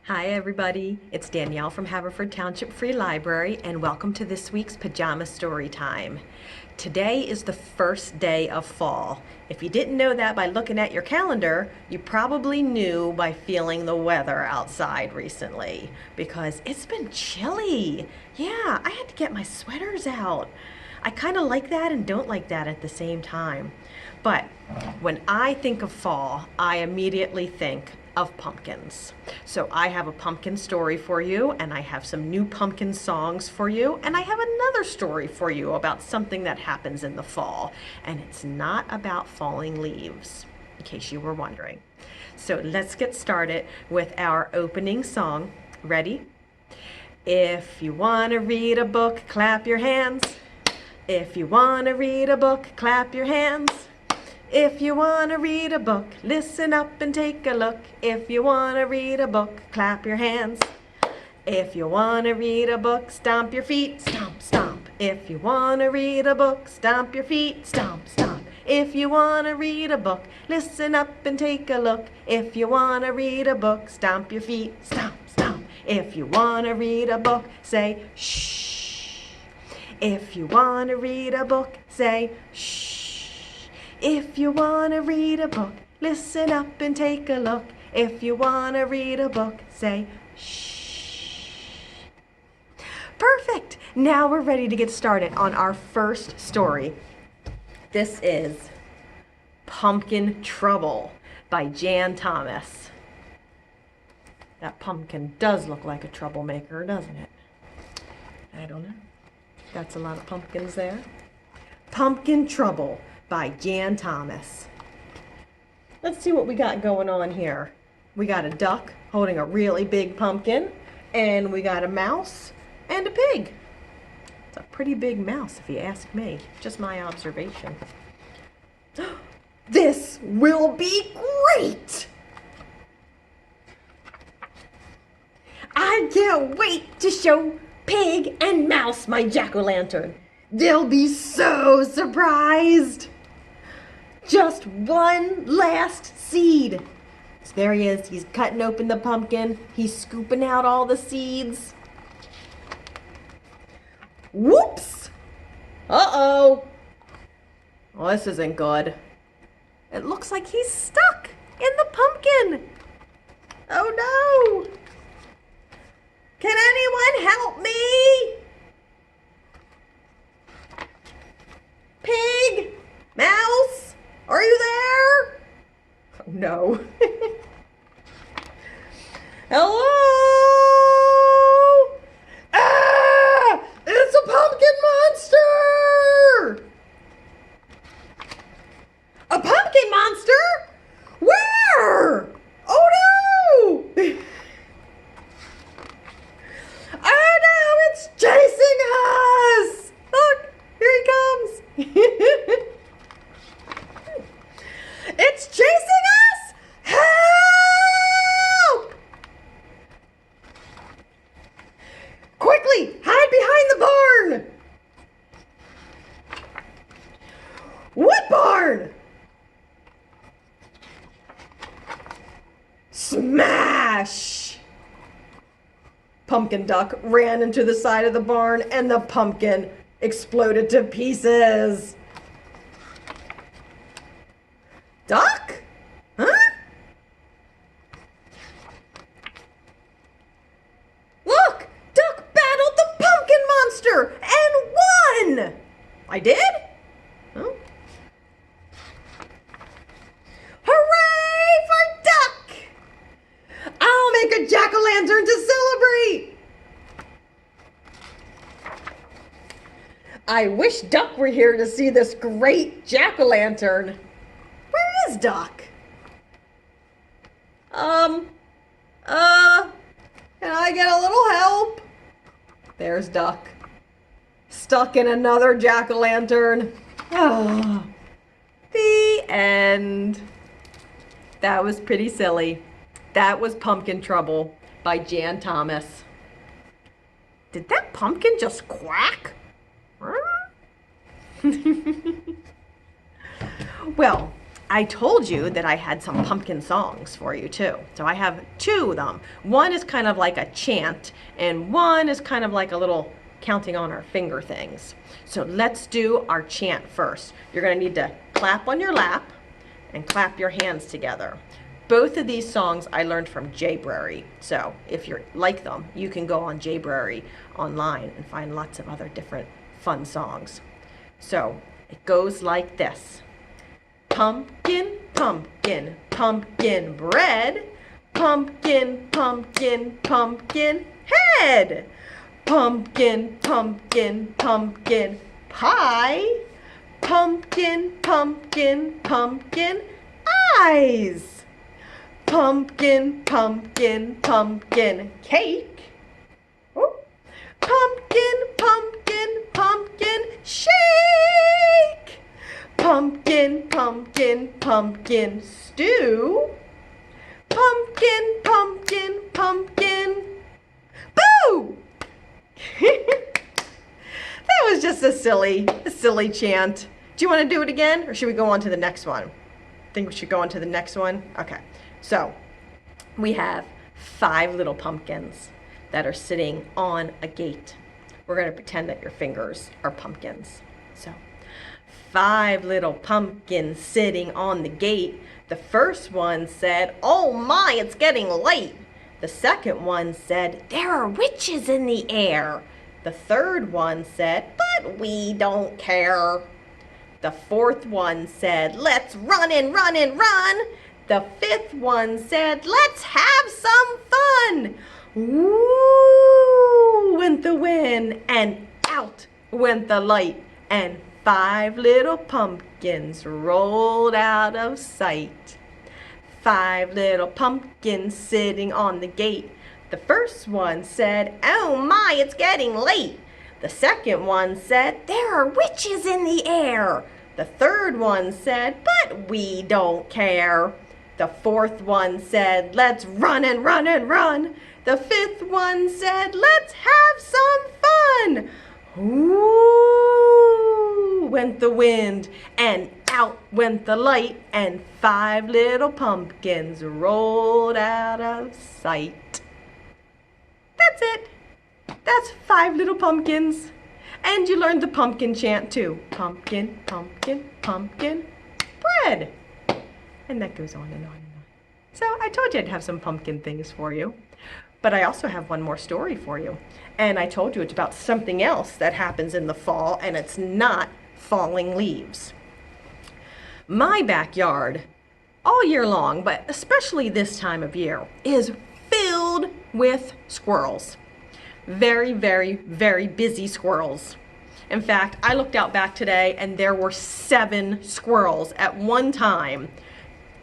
Hi everybody, it's Danielle from Haverford Township Free Library and welcome to this week's Pajama Storytime. Today is the first day of fall. If you didn't know that by looking at your calendar, you probably knew by feeling the weather outside recently because it's been chilly. Yeah, I had to get my sweaters out. I kind of like that and don't like that at the same time. But when I think of fall, I immediately think of pumpkins. So I have a pumpkin story for you, and I have some new pumpkin songs for you, and I have another story for you about something that happens in the fall, and it's not about falling leaves, in case you were wondering. So let's get started with our opening song. Ready? If you want to read a book, clap your hands. If you want to read a book, clap your hands. If you want to read a book, listen up and take a look. If you want to read a book, clap your hands. If you want to read a book, stomp your feet, stomp, stomp. If you want to read a book, stomp your feet, stomp, stomp. If you want to read a book, listen up and take a look. If you want to read a book, stomp your feet, stomp, stomp. If you want to read a book, say shh. If you want to read a book, say shh. If you want to read a book, listen up and take a look. If you want to read a book, say shh. Perfect! Now we're ready to get started on our first story. This is Pumpkin Trouble by Jan Thomas. That pumpkin does look like a troublemaker, doesn't it? I don't know. That's a lot of pumpkins there. Pumpkin Trouble by Jan Thomas. Let's see what we got going on here. We got a duck holding a really big pumpkin, and we got a mouse and a pig. It's a pretty big mouse if you ask me. Just my observation. This will be great! I can't wait to show Pig and Mouse my jack-o'-lantern. They'll be so surprised. Just one last seed. So there he is. He's cutting open the pumpkin. He's scooping out all the seeds. Whoops! Uh-oh. Well, this isn't good. It looks like he's stuck in the pumpkin. Oh no! Can anyone help me? Pig? Mouse? Are you there? Oh no. Hello? Ah! It's a pumpkin monster! A pumpkin monster? Where? Oh no! Oh no, it's chasing us! Look, here he comes. It's chasing us! Help! Quickly, hide behind the barn! What barn? Smash! Pumpkin Duck ran into the side of the barn and the pumpkin exploded to pieces. Duck? Huh? Look! Duck battled the pumpkin monster and won! I did? Huh? Hooray for Duck! I'll make a jack-o'-lantern to celebrate! I wish Duck were here to see this great jack-o'-lantern. Where is Duck? Can I get a little help? There's Duck. Stuck in another jack-o'-lantern. Oh, the end. That was pretty silly. That was Pumpkin Trouble by Jan Thomas. Did that pumpkin just quack? Well, I told you that I had some pumpkin songs for you too. So I have two of them. One is kind of like a chant, and one is kind of like a little counting on our finger things. So let's do our chant first. You're going to need to clap on your lap and clap your hands together. Both of these songs I learned from Jaybrary. So if you like them, you can go on Jaybrary online and find lots of other different fun songs. So it goes like this. Pumpkin, pumpkin, pumpkin bread. Pumpkin, pumpkin, pumpkin head. Pumpkin, pumpkin, pumpkin pie. Pumpkin, pumpkin, pumpkin eyes. Pumpkin, pumpkin, pumpkin cake. Ooh. Pumpkin, pumpkin, pumpkin shake. Pumpkin, pumpkin, pumpkin stew. Pumpkin, pumpkin, pumpkin boo! That was just a silly chant. Do you want to do it again, or should we go on to the next one? Think we should go on to the next one? Okay. So, we have 5 little pumpkins that are sitting on a gate. We're going to pretend that your fingers are pumpkins. So, 5 little pumpkins sitting on the gate. The first one said, "Oh my, it's getting late." The second one said, "There are witches in the air." The third one said, "But we don't care." The fourth one said, "Let's run and run and run." The fifth one said, "Let's have some fun." Woo went the wind, and out went the light, and 5 little pumpkins rolled out of sight. 5 little pumpkins sitting on the gate. The first one said, "Oh my, it's getting late." The second one said, "There are witches in the air." The third one said, "But we don't care." The fourth one said, "Let's run and run and run." The fifth one said, "Let's have some fun." Ooh went the wind, and out went the light, and 5 little pumpkins rolled out of sight. That's it. That's 5 little pumpkins. And you learned the pumpkin chant too. Pumpkin, pumpkin, pumpkin bread. And that goes on and on and on. So I told you I'd have some pumpkin things for you. But I also have one more story for you. And I told you it's about something else that happens in the fall, and it's not falling leaves. My backyard, all year long, but especially this time of year, is filled with squirrels. Very, very, very busy squirrels. In fact, I looked out back today and there were 7 squirrels at one time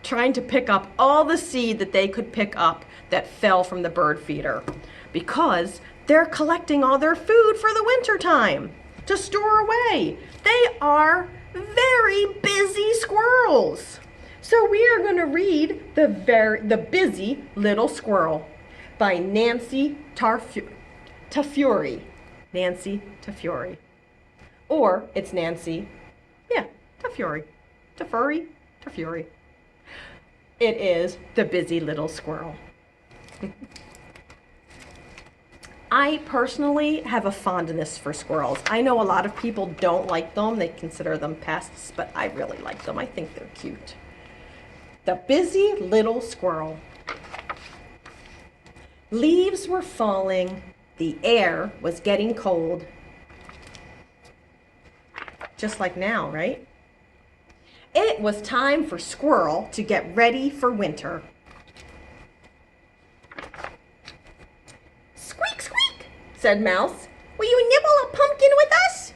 trying to pick up all the seed that they could pick up that fell from the bird feeder, because they're collecting all their food for the winter time to store away. They are very busy squirrels. So we are going to read The Busy Little Squirrel by Nancy Tafuri. Nancy Tafuri. Or it's Nancy, Tafuri. Tafuri. It is The Busy Little Squirrel. I personally have a fondness for squirrels. I know a lot of people don't like them. They consider them pests, but I really like them. I think they're cute. The Busy Little Squirrel. Leaves were falling. The air was getting cold. Just like now, right? It was time for Squirrel to get ready for winter. "Squeak, squeak," said Mouse. "Will you nibble a pumpkin with us?"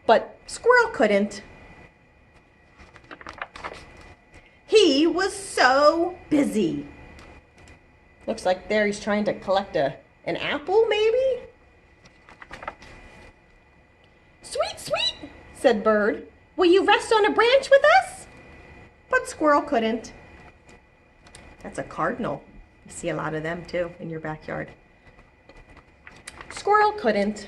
But Squirrel couldn't. He was so busy. Looks like there he's trying to collect an apple, maybe? "Sweet, sweet," said Bird. "Will you rest on a branch with us?" But Squirrel couldn't. That's a cardinal. You see a lot of them too in your backyard. Squirrel couldn't.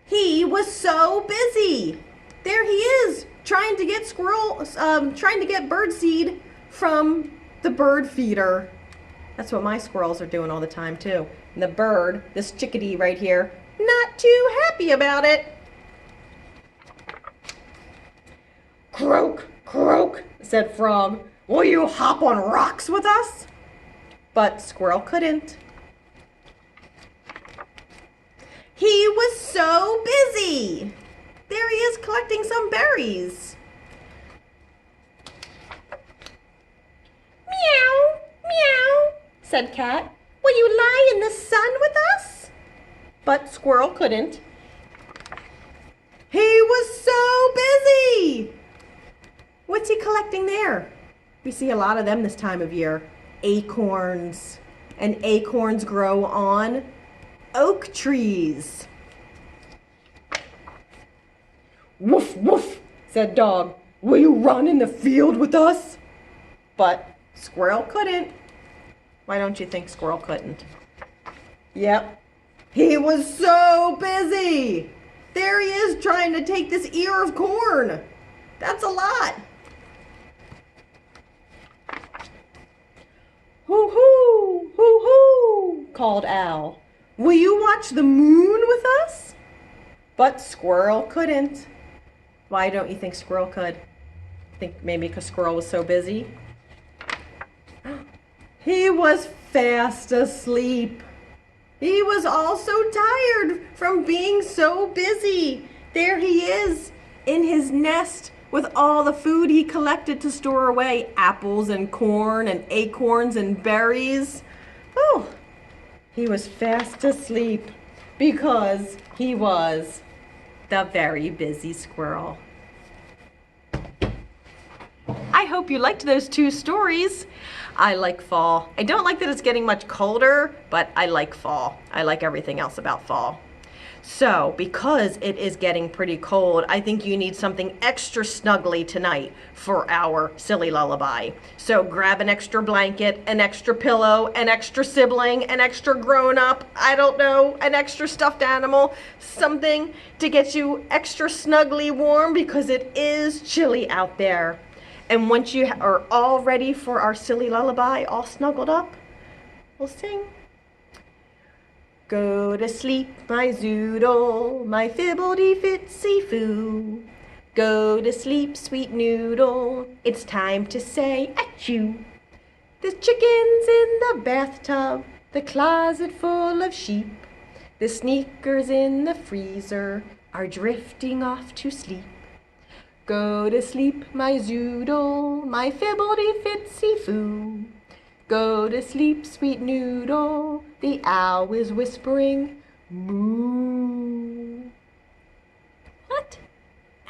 He was so busy. There he is, trying to get bird seed from the bird feeder. That's what my squirrels are doing all the time too. And the bird, this chickadee right here, not too happy about it. "Croak, croak," said Frog. "Will you hop on rocks with us?" But Squirrel couldn't. He was so busy. There he is collecting some berries. "Meow, meow," said Cat. "Will you lie in the sun with us?" But Squirrel couldn't. He was so busy. What's he collecting there? We see a lot of them this time of year. Acorns. And acorns grow on oak trees. "Woof, woof," said Dog. "Will you run in the field with us?" But Squirrel couldn't. Why don't you think Squirrel couldn't? Yep. He was so busy. There he is trying to take this ear of corn. That's a lot. "Hoo-hoo, hoo-hoo," called Owl. "Will you watch the moon with us?" But Squirrel couldn't. Why don't you think Squirrel could? Think maybe because Squirrel was so busy? He was fast asleep. He was all so tired from being so busy. There he is in his nest with all the food he collected to store away. Apples and corn and acorns and berries. Oh, he was fast asleep because he was the very busy squirrel. I hope you liked those two stories. I like fall. I don't like that it's getting much colder, but I like fall. I like everything else about fall. So, because it is getting pretty cold, I think you need something extra snuggly tonight for our silly lullaby. So grab an extra blanket, an extra pillow, an extra sibling, an extra grown-up, I don't know, an extra stuffed animal, something to get you extra snugly warm because it is chilly out there. And once you are all ready for our silly lullaby, all snuggled up, we'll sing. Go to sleep, my zoodle, my fibbledy-fitsy-foo. Go to sleep, sweet noodle, it's time to say achoo. The chicken's in the bathtub, the closet full of sheep. The sneakers in the freezer are drifting off to sleep. Go to sleep, my zoodle, my fibbledy-fitsy-foo. Go to sleep, sweet noodle, the owl is whispering, moo. What?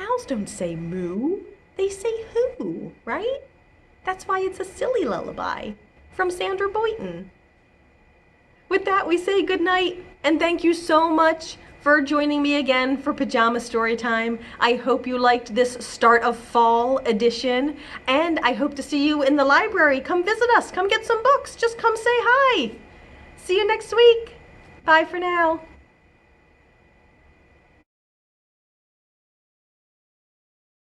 Owls don't say moo, they say who, right? That's why it's a silly lullaby from Sandra Boynton. With that, we say good night, and thank you so much for joining me again for Pajama Storytime. I hope you liked this start of fall edition, and I hope to see you in the library. Come visit us, come get some books, just come say hi. See you next week. Bye for now.